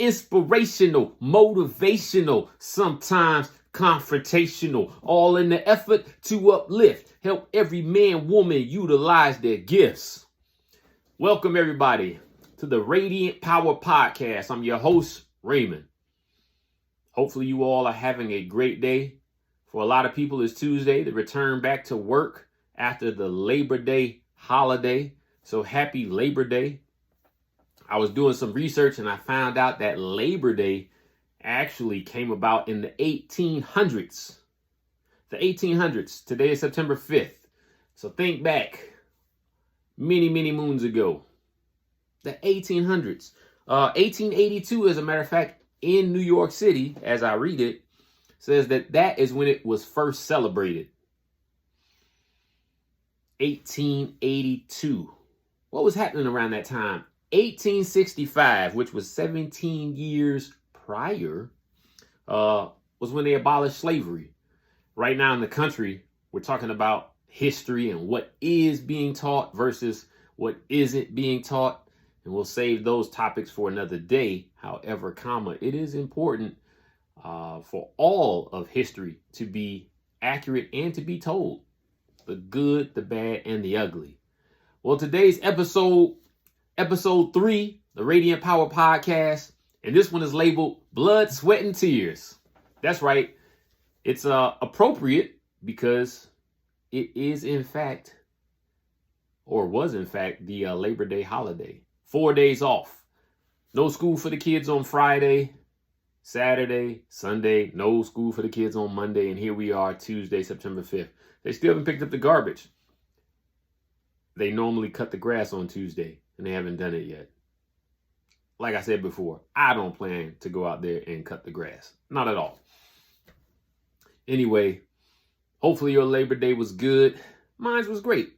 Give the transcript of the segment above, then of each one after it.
inspirational, motivational, sometimes confrontational, all in the effort to uplift, help every man, woman utilize their gifts. Welcome everybody to the Radiant Power Podcast. I'm your host, Raymond. Hopefully you all are having a great day. For a lot of people, it's Tuesday. They return back to work after the Labor Day holiday. So happy Labor Day. I was doing some research and I found out that Labor Day actually came about in the 1800s. The 1800s. Today is September 5th. So think back many, many moons ago. The 1800s. 1882, as a matter of fact, in New York City, as I read it, says that is when it was first celebrated. 1882. What was happening around that time? 1865, which was 17 years prior, was when they abolished slavery. Right now in the country, we're talking about history and what is being taught versus what isn't being taught. And we'll save those topics for another day. However, it is important for all of history to be accurate and to be told. The good, the bad, and the ugly. Well, today's episode 3, the Radiant Power Podcast, and this one is labeled Blood, Sweat, and Tears. That's right. It's appropriate because it is in fact, or was in fact, the Labor Day holiday. 4 days off. No school for the kids on Friday, Saturday, Sunday. No school for the kids on Monday. And here we are, Tuesday, September 5th. They still haven't picked up the garbage. They normally cut the grass on Tuesday, and they haven't done it yet. Like I said before, I don't plan to go out there and cut the grass. Not at all. Anyway, hopefully your Labor Day was good. Mine was great.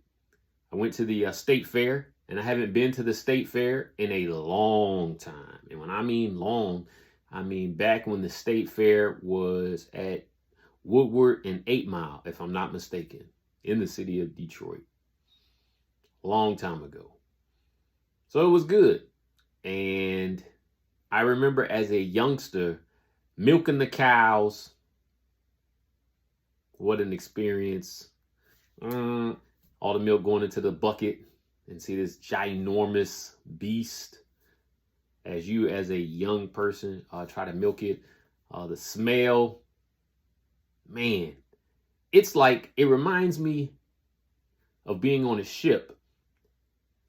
I went to the state fair, and I haven't been to the state fair in a long time. And when I mean long, I mean back when the state fair was at Woodward and 8 Mile, if I'm not mistaken, in the city of Detroit. Long time ago. So it was good. And I remember as a youngster milking the cows. What an experience. All the milk going into the bucket and see this ginormous beast as you as a young person try to milk it. The smell, man, it reminds me of being on a ship.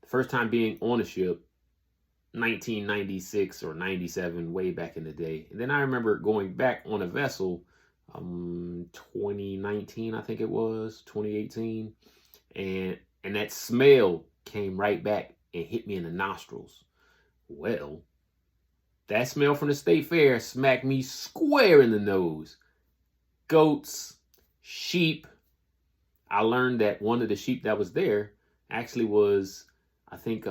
The first time being on a ship, 1996 or 97, way back in the day. And then I remember going back on a vessel, 2019, I think it was, 2018. And that smell came right back and hit me in the nostrils. Well, that smell from the state fair smacked me square in the nose. Goats, sheep. I learned that one of the sheep that was there actually was, I think,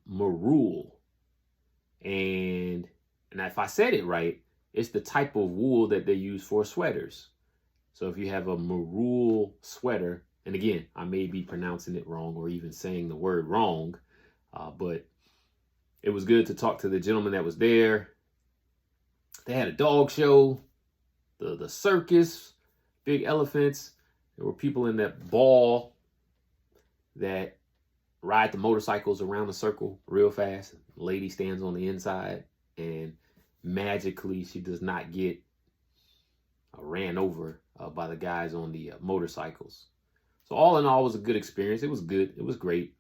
marule. And if I said it right, it's the type of wool that they use for sweaters. So if you have a marule sweater, and again, I may be pronouncing it wrong or even saying the word wrong, but it was good to talk to the gentleman that was there. They had a dog show, the circus, big elephants. There were people in that ball that ride the motorcycles around the circle real fast. The lady stands on the inside and magically she does not get ran over by the guys on the motorcycles. So all in all, it was a good experience. It was good. It was great.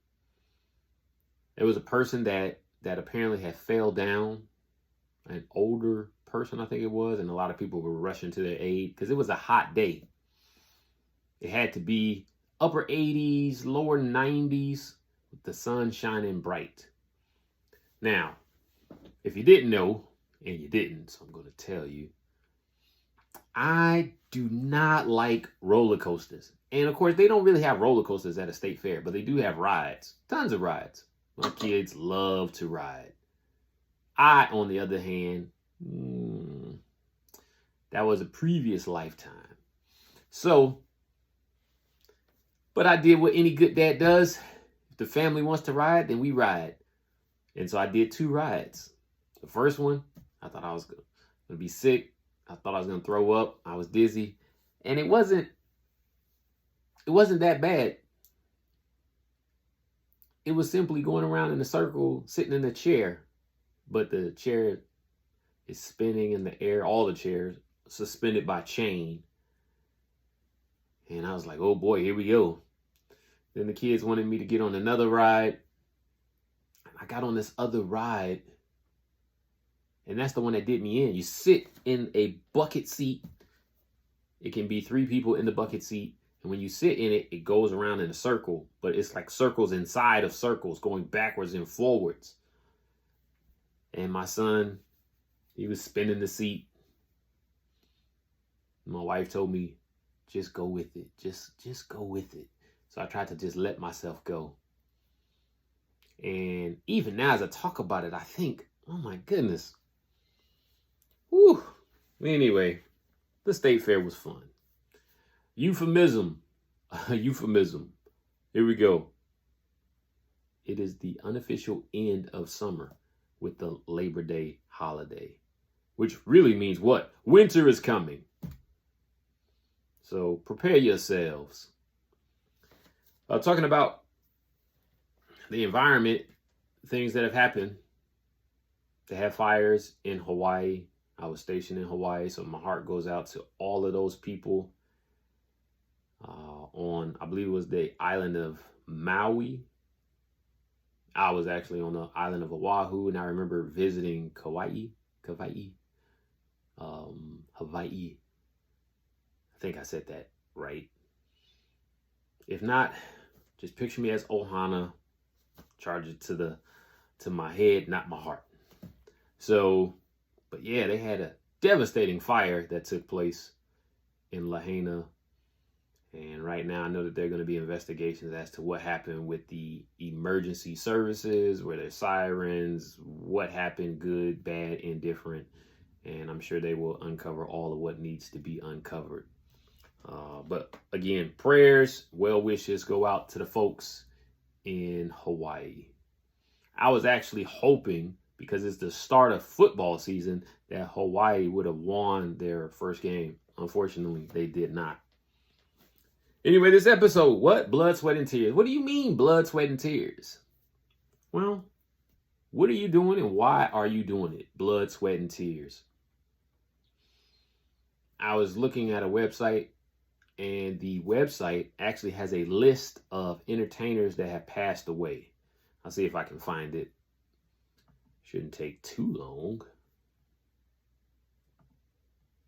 There was a person that apparently had fell down, an older person, I think it was, and a lot of people were rushing to their aid because it was a hot day. It had to be upper 80s, lower 90s, with the sun shining bright. Now, if you didn't know, and you didn't, so I'm going to tell you, I do not like roller coasters. And of course, they don't really have roller coasters at a state fair, but they do have rides, tons of rides. My kids love to ride. I, on the other hand, that was a previous lifetime. So, but I did what any good dad does. If the family wants to ride, then we ride. And so I did 2 rides. The first one, I thought I was going to be sick. I thought I was going to throw up. I was dizzy. And it wasn't that bad. It was simply going around in a circle, sitting in a chair. But the chair is spinning in the air, all the chairs, suspended by chain. And I was like, oh boy, here we go. Then the kids wanted me to get on another ride. I got on this other ride. And that's the one that did me in. You sit in a bucket seat. It can be 3 people in the bucket seat. And when you sit in it, it goes around in a circle. But it's like circles inside of circles, going backwards and forwards. And my son, he was spinning the seat. My wife told me, just go with it. Just go with it. So I tried to just let myself go. And even now, as I talk about it, I think, oh my goodness. Whew. Anyway, the state fair was fun. Euphemism. Euphemism. Here we go. It is the unofficial end of summer with the Labor Day holiday, which really means what? Winter is coming. So prepare yourselves. Talking about the environment, things that have happened. They have fires in Hawaii. I was stationed in Hawaii, so my heart goes out to all of those people on, I believe it was the island of Maui. I was actually on the island of Oahu, and I remember visiting Hawaii. I think I said that right. If not, just picture me as Ohana, charge it to my head, not my heart. So, but yeah, they had a devastating fire that took place in Lahaina. And right now I know that there are going to be investigations as to what happened with the emergency services, were there sirens, what happened, good, bad, indifferent. And I'm sure they will uncover all of what needs to be uncovered. But again, prayers, well wishes go out to the folks in Hawaii. I was actually hoping, because it's the start of football season, that Hawaii would have won their first game. Unfortunately, they did not. Anyway, this episode, what? Blood, sweat, and tears. What do you mean blood, sweat, and tears? Well, what are you doing and why are you doing it? Blood, sweat, and tears. I was looking at a website, and the website actually has a list of entertainers that have passed away. I'll see if I can find it. Shouldn't take too long.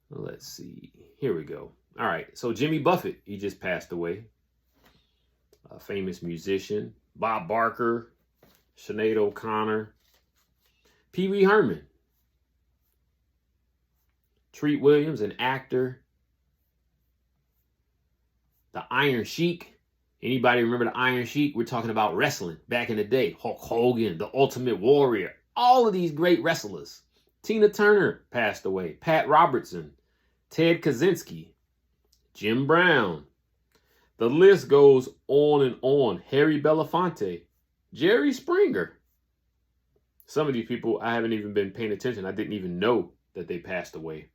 Let's see. Here we go. All right. So Jimmy Buffett, he just passed away. A famous musician. Bob Barker, Sinead O'Connor, Pee Wee Herman, Treat Williams, an actor. The Iron Sheik. Anybody remember the Iron Sheik? We're talking about wrestling back in the day. Hulk Hogan, the Ultimate Warrior. All of these great wrestlers. Tina Turner passed away. Pat Robertson, Ted Kaczynski, Jim Brown. The list goes on and on. Harry Belafonte, Jerry Springer. Some of these people, I haven't even been paying attention. I didn't even know that they passed away.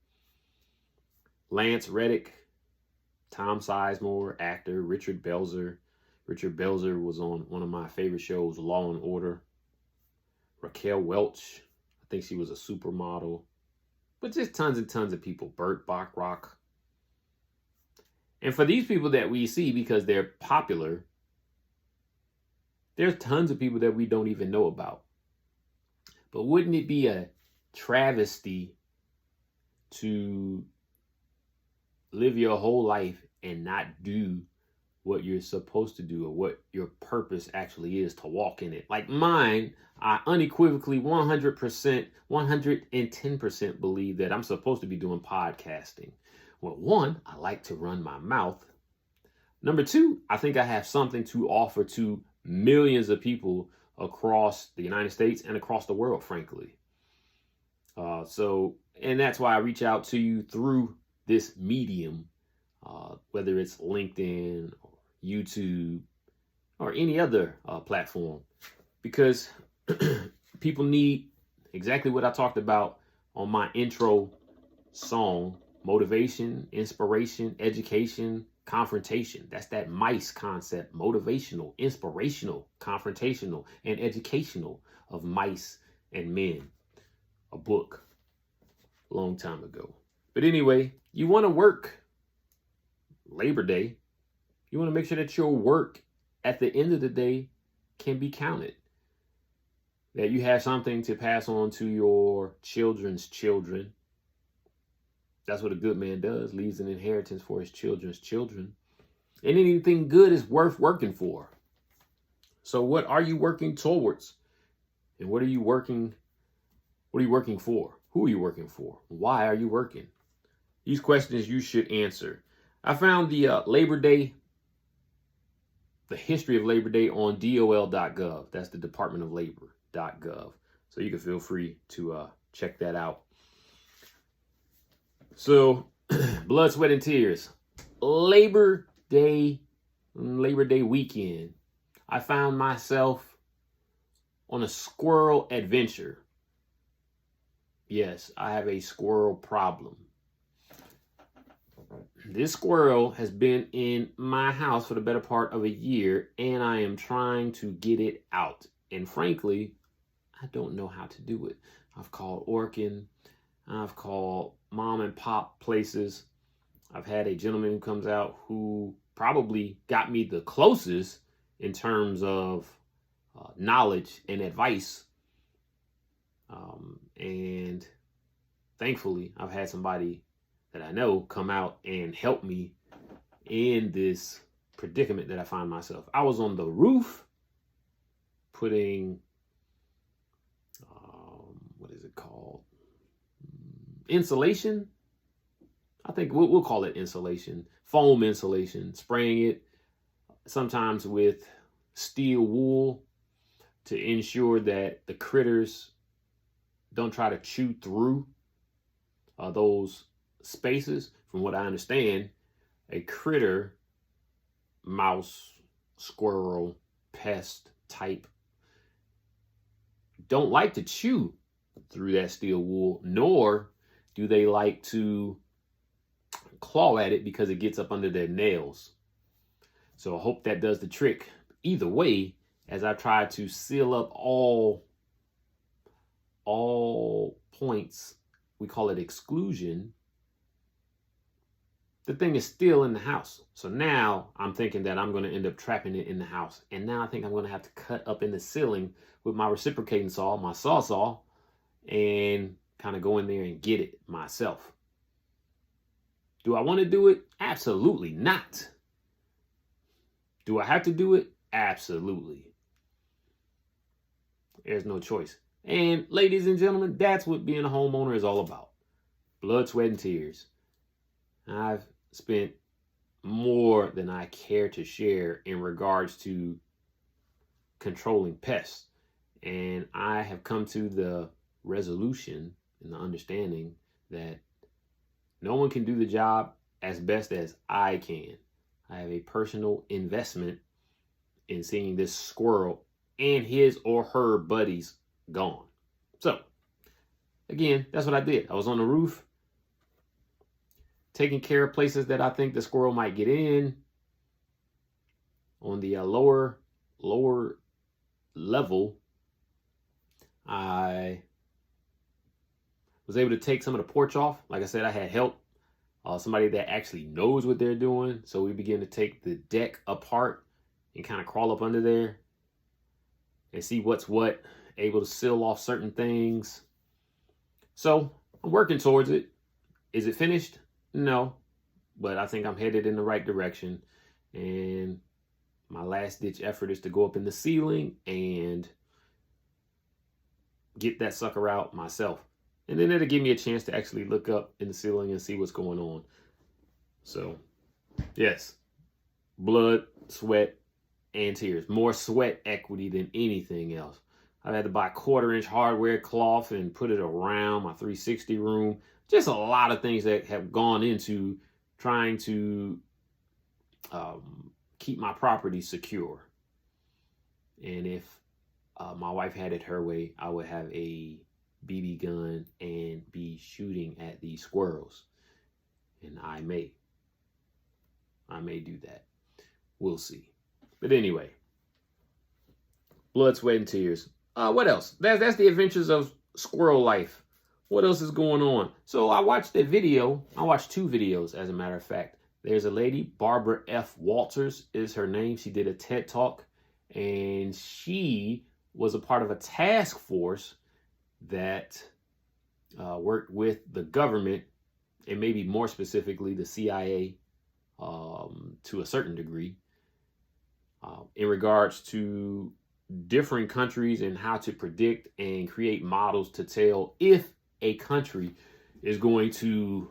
Lance Reddick, Tom Sizemore, actor. Richard Belzer. Richard Belzer was on one of my favorite shows, Law and Order. Raquel Welch, I think she was a supermodel. But just tons and tons of people. Burt Bacharach. And for these people that we see because they're popular, there's tons of people that we don't even know about. But wouldn't it be a travesty to live your whole life and not do what you're supposed to do or what your purpose actually is, to walk in it? Like mine, I unequivocally 100%, 110% believe that I'm supposed to be doing podcasting. Well, one, I like to run my mouth. Number two, I think I have something to offer to millions of people across the United States and across the world, frankly. And that's why I reach out to you through this medium, whether it's LinkedIn or YouTube or any other platform, because people need exactly what I talked about on my intro song, motivation, inspiration, education, confrontation. That's that MICE concept: motivational, inspirational, confrontational, and educational, of Mice and Men, a book a long time ago. But anyway, you want to work Labor Day. You want to make sure that your work at the end of the day can be counted, that you have something to pass on to your children's children. That's what a good man does, leaves an inheritance for his children's children. And anything good is worth working for. So what are you working towards? And what are you working for? Who are you working for? Why are you working? These questions you should answer. I found the Labor Day, the history of Labor Day on dol.gov. That's the Department of Labor.gov. So you can feel free to check that out. So, blood, sweat, and tears. Labor Day weekend, I found myself on a squirrel adventure. Yes, I have a squirrel problem. This squirrel has been in my house for the better part of a year, and I am trying to get it out. And frankly, I don't know how to do it. I've called Orkin. I've called mom and pop places. I've had a gentleman who comes out who probably got me the closest in terms of knowledge and advice. And thankfully, I've had somebody that I know come out and help me in this predicament that I find myself. I was on the roof putting, what is it called? Insulation. I think we'll call it insulation, foam insulation, spraying it sometimes with steel wool to ensure that the critters don't try to chew through those spaces. From what I understand, a critter, mouse, squirrel, pest type, don't like to chew through that steel wool, nor do they like to claw at it because it gets up under their nails. So I hope that does the trick. Either way, as I try to seal up all points, we call it exclusion, the thing is still in the house. So now I'm thinking that I'm going to end up trapping it in the house. And now I think I'm going to have to cut up in the ceiling with my reciprocating saw, my saw, and kind of go in there and get it myself. Do I want to do it? Absolutely not. Do I have to do it? Absolutely. There's no choice. And ladies and gentlemen, that's what being a homeowner is all about. Blood, sweat, and tears. I've spent more than I care to share in regards to controlling pests. And I have come to the resolution and the understanding that no one can do the job as best as I can. I have a personal investment in seeing this squirrel and his or her buddies gone. So, again, that's what I did. I was on the roof, taking care of places that I think the squirrel might get in. On the lower level, I was able to take some of the porch off. Like I said, I had help. Somebody that actually knows what they're doing. So we began to take the deck apart and kind of crawl up under there and see what's what, able to seal off certain things. So I'm working towards it. Is it finished? No, but I think I'm headed in the right direction. And my last ditch effort is to go up in the ceiling and get that sucker out myself. And then it'll give me a chance to actually look up in the ceiling and see what's going on. So, yes, blood, sweat, and tears. More sweat equity than anything else. I've had to buy 1/4-inch hardware cloth and put it around my 360 room. Just a lot of things that have gone into trying to keep my property secure. And if my wife had it her way, I would have a BB gun and be shooting at these squirrels. And I may do that. We'll see. But anyway, blood, sweat, and tears. What else? That's the adventures of squirrel life. What else is going on? So I watched a video. I watched 2 videos, as a matter of fact. There's a lady, Barbara F. Walters is her name. She did a TED Talk, and she was a part of a task force that worked with the government, and maybe more specifically the CIA, to a certain degree, in regards to different countries and how to predict and create models to tell if a country is going to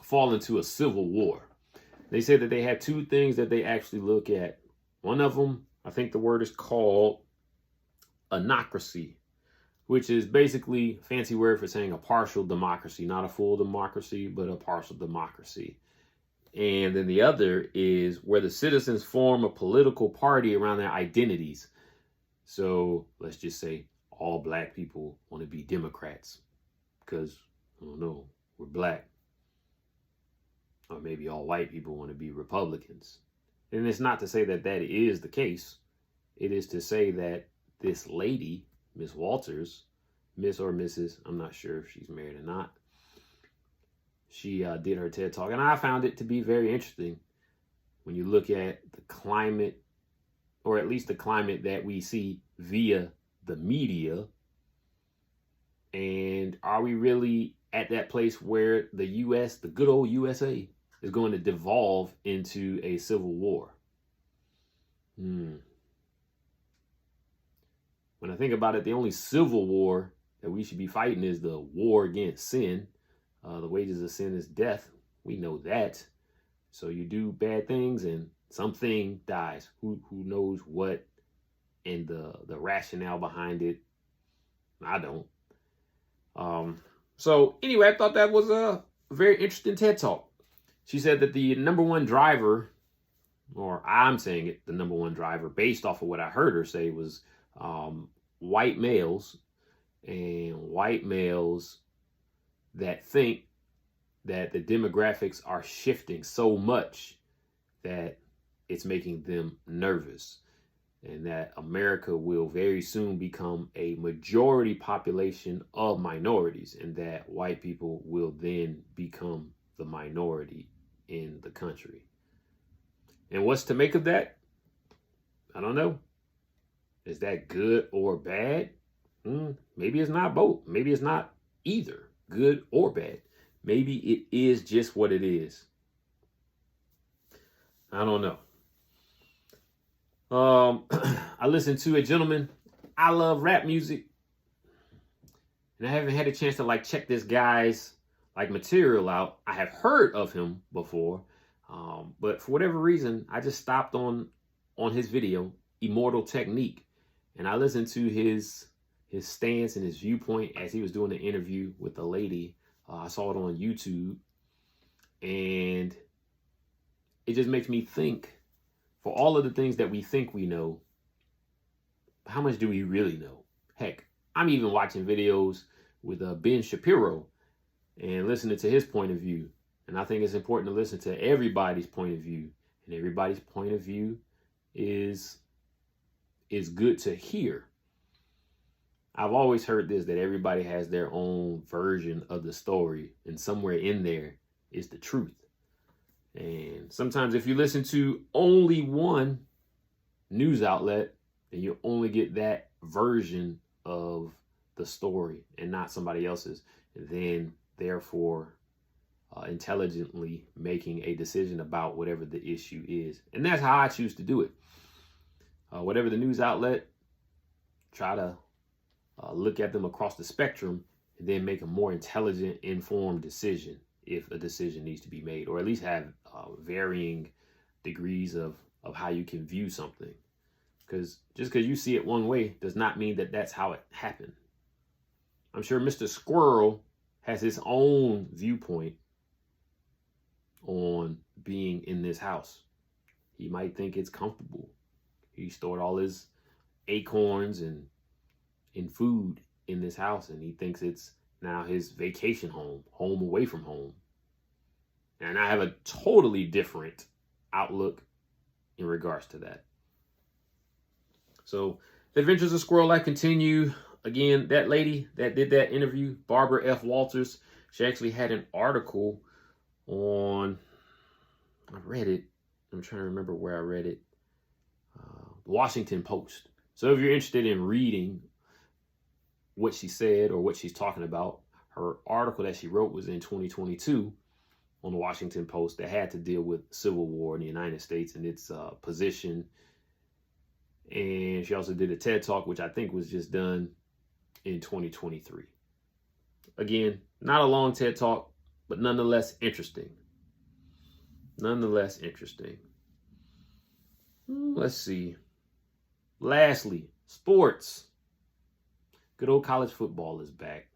fall into a civil war. They said that they had 2 things that they actually look at. One of them, I think the word is called anocracy, which is basically a fancy word for saying a partial democracy, not a full democracy, but a partial democracy. And then the other is where the citizens form a political party around their identities. So let's just say all black people want to be Democrats because, I don't know, we're black. Or maybe all white people want to be Republicans. And it's not to say that that is the case. It is to say that this lady, Miss Walters, Miss or Mrs., I'm not sure if she's married or not, she did her TED Talk. And I found it to be very interesting when you look at the climate, or at least the climate that we see via the media. And are we really at that place where the U.S., the good old USA, is going to devolve into a civil war? When I think about it, the only civil war that we should be fighting is the war against sin. The wages of sin is death. We know that. So you do bad things and something dies. Who knows what and the rationale behind it? I don't. So anyway, I thought that was a very interesting TED Talk. She said that the number one driver, or I'm saying it, the number one driver based off of what I heard her say, was white males, and white males that think that the demographics are shifting so much that it's making them nervous, and that America will very soon become a majority population of minorities, and that white people will then become the minority in the country. And what's to make of that? I don't know. Is that good or bad? Maybe it's not both. Maybe it's not either good or bad. Maybe it is just what it is. I don't know. I listened to a gentleman. I love rap music, and I haven't had a chance to check this guy's material out. I have heard of him before, but for whatever reason, I just stopped on his video, Immortal Technique, and I listened to his stance and his viewpoint as he was doing an interview with a lady. I saw it on YouTube, and it just makes me think, for all of the things that we think we know, how much do we really know? Heck, I'm even watching videos with Ben Shapiro and listening to his point of view. And I think it's important to listen to everybody's point of view. And everybody's point of view is good to hear. I've always heard this, that everybody has their own version of the story, and somewhere in there is the truth. And sometimes if you listen to only one news outlet, then you only get that version of the story and not somebody else's. And then therefore intelligently making a decision about whatever the issue is. And that's how I choose to do it. Whatever the news outlet, try to look at them across the spectrum and then make a more intelligent, informed decision if a decision needs to be made, or at least have varying degrees of how you can view something. Because just because you see it one way does not mean that that's how it happened. I'm sure Mr. Squirrel has his own viewpoint on being in this house. He might think it's comfortable. He stored all his acorns and food in this house, and he thinks it's now his vacation home away from home. And I have a totally different outlook in regards to that. So the adventures of Squirrel Life continue. Again, that lady that did that interview, Barbara F. Walters, she actually had an article on, I read it, I'm trying to remember where I read it, the Washington Post. So if you're interested in reading what she said or what she's talking about, her article that she wrote was in 2022 on the Washington Post that had to deal with Civil War in the United States and its position. And she also did a TED Talk, which I think was just done in 2023. Again, not a long TED Talk, but nonetheless interesting. Nonetheless interesting. Let's see. Lastly, sports. Good old college football is back.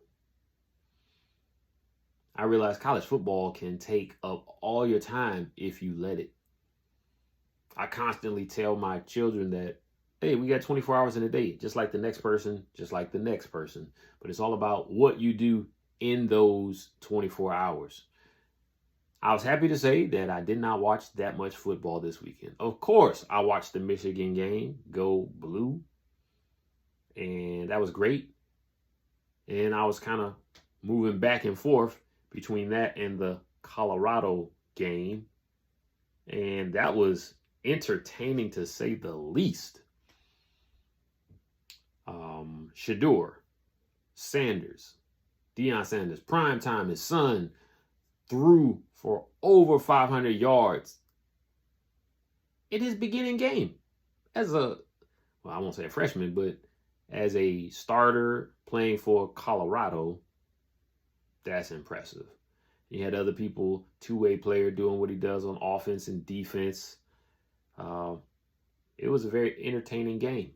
I realize college football can take up all your time if you let it. I constantly tell my children that, hey, we got 24 hours in a day, just like the next person, just like the next person. But it's all about what you do in those 24 hours. I was happy to say that I did not watch that much football this weekend. Of course, I watched the Michigan game, Go Blue. And that was great. And I was kind of moving back and forth between that and the Colorado game. And that was entertaining to say the least. Shador Sanders, Deion Sanders, prime time, his son, threw for over 500 yards in his beginning game as I won't say a freshman, but as a starter playing for Colorado. That's impressive. You had other people, two-way player doing what he does on offense and defense. It was a very entertaining game.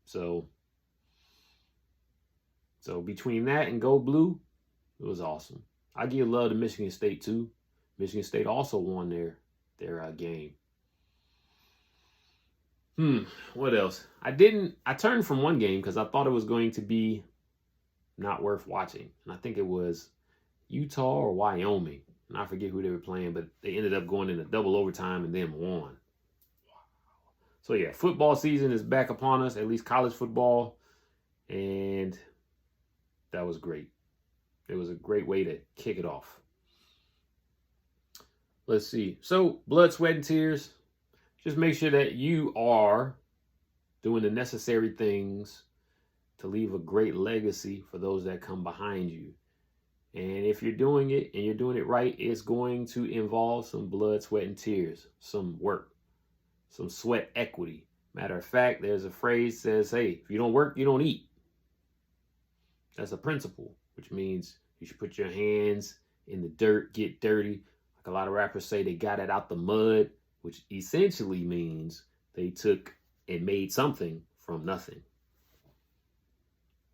So between that and Go Blue, it was awesome. I give love to Michigan State too. Michigan State also won their game. What else? I turned from one game because I thought it was going to be not worth watching. And I think it was Utah or Wyoming. And I forget who they were playing, but they ended up going into double overtime and then won. So yeah, football season is back upon us, at least college football. And that was great. It was a great way to kick it off. Let's see. So, blood, sweat, and tears. Just make sure that you are doing the necessary things to leave a great legacy for those that come behind you. And if you're doing it and you're doing it right, it's going to involve some blood, sweat, and tears, some work, some sweat equity. Matter of fact, there's a phrase that says, hey, if you don't work, you don't eat. That's a principle, which means you should put your hands in the dirt, get dirty. Like a lot of rappers say, they got it out the mud, which essentially means they took and made something from nothing.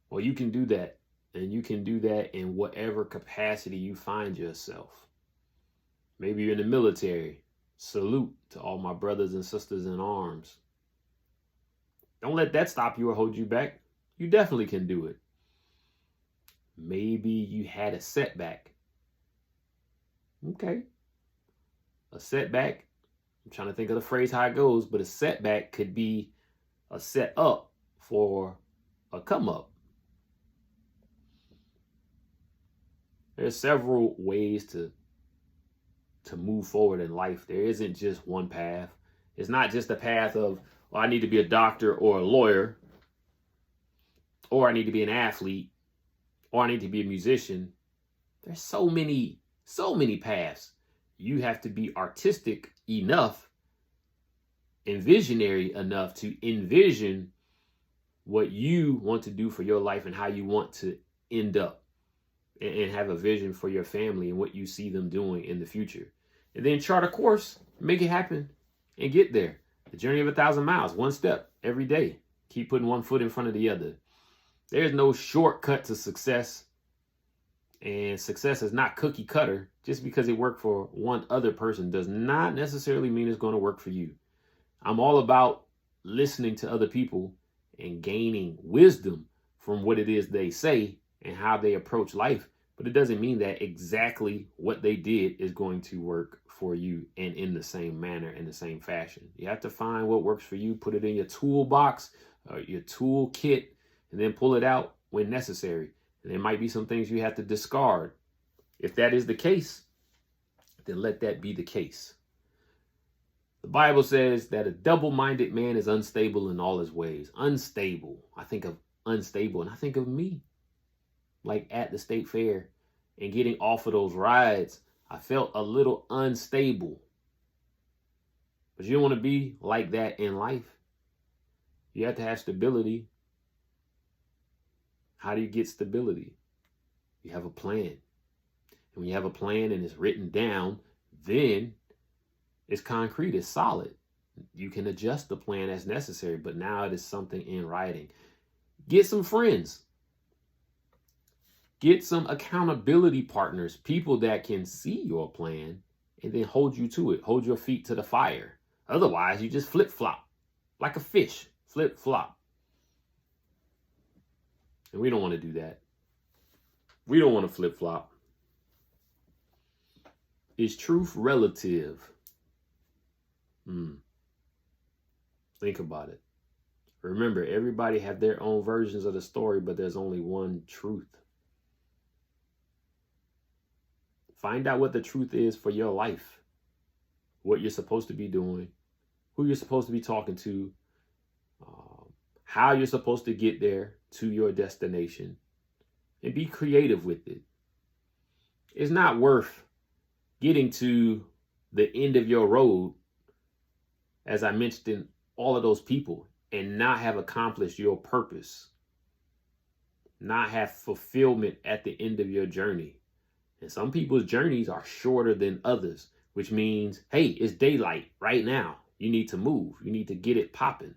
Well, you can do that, and you can do that in whatever capacity you find yourself. Maybe you're in the military. Salute to all my brothers and sisters in arms. Don't let that stop you or hold you back. You definitely can do it. Maybe you had a setback. Okay. A setback, I'm trying to think of the phrase how it goes, but a setback could be a set up for a come up. There's several ways to move forward in life. There isn't just one path. It's not just a path of, well, I need to be a doctor or a lawyer, or I need to be an athlete, or I need to be a musician. There's so many paths. You have to be artistic enough and visionary enough to envision what you want to do for your life and how you want to end up, and have a vision for your family and what you see them doing in the future. And then chart a course, make it happen, and get there. The journey of 1,000 miles, one step every day. Keep putting one foot in front of the other. There's no shortcut to success. And success is not cookie cutter. Just because it worked for one other person does not necessarily mean it's going to work for you. I'm all about listening to other people and gaining wisdom from what it is they say and how they approach life, but it doesn't mean that exactly what they did is going to work for you and in the same manner, in the same fashion. You have to find what works for you, put it in your toolbox, your tool kit, and then pull it out when necessary. And there might be some things you have to discard. If that is the case, then let that be the case. The Bible says that a double-minded man is unstable in all his ways. Unstable. I think of unstable and I think of me. Like at the state fair and getting off of those rides, I felt a little unstable. But you don't want to be like that in life. You have to have stability. How do you get stability? You have a plan. And when you have a plan and it's written down, then it's concrete, it's solid. You can adjust the plan as necessary, but now it is something in writing. Get some friends. Get some accountability partners, people that can see your plan and then hold you to it. Hold your feet to the fire. Otherwise, you just flip-flop like a fish. Flip-flop. And we don't want to do that. We don't want to flip-flop. Is truth relative? Think about it. Remember, everybody have their own versions of the story, but there's only one truth. Find out what the truth is for your life. What you're supposed to be doing. Who you're supposed to be talking to. How you're supposed to get there to your destination. And be creative with it. It's not worth getting to the end of your road, as I mentioned, in all of those people, and not have accomplished your purpose, not have fulfillment at the end of your journey. And some people's journeys are shorter than others, which means, hey, it's daylight right now. You need to move. You need to get it popping.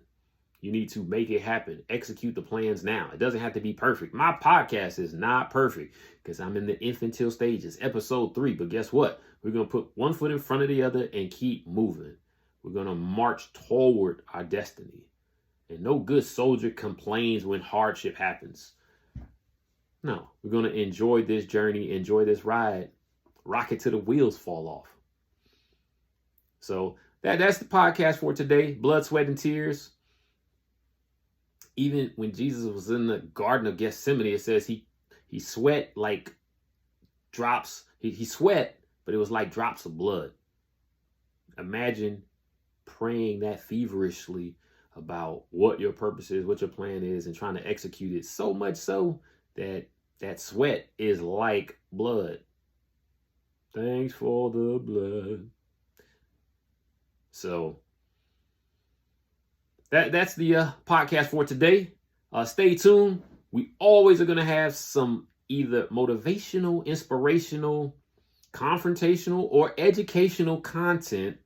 You need to make it happen. Execute the plans now. It doesn't have to be perfect. My podcast is not perfect because I'm in the infantile stages, episode 3. But guess what? We're going to put one foot in front of the other and keep moving. We're going to march toward our destiny. And no good soldier complains when hardship happens. No, we're going to enjoy this journey, enjoy this ride, rock it till the wheels fall off. So that's the podcast for today. Blood, sweat, and tears. Even when Jesus was in the Garden of Gethsemane, it says he sweat like drops. He sweat, but it was like drops of blood. Imagine praying that feverishly about what your purpose is, what your plan is, and trying to execute it so much so that that sweat is like blood. Thanks for the blood. So that's the podcast for today. Stay tuned. We always are going to have some either motivational, inspirational, confrontational, or educational content.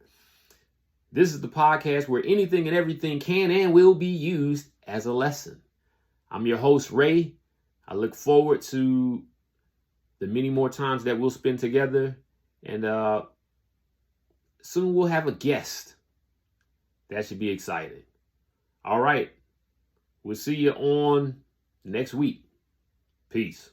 This is the podcast where anything and everything can and will be used as a lesson. I'm your host, Ray. I look forward to the many more times that we'll spend together. And soon we'll have a guest. That should be exciting. All right. We'll see you on next week. Peace.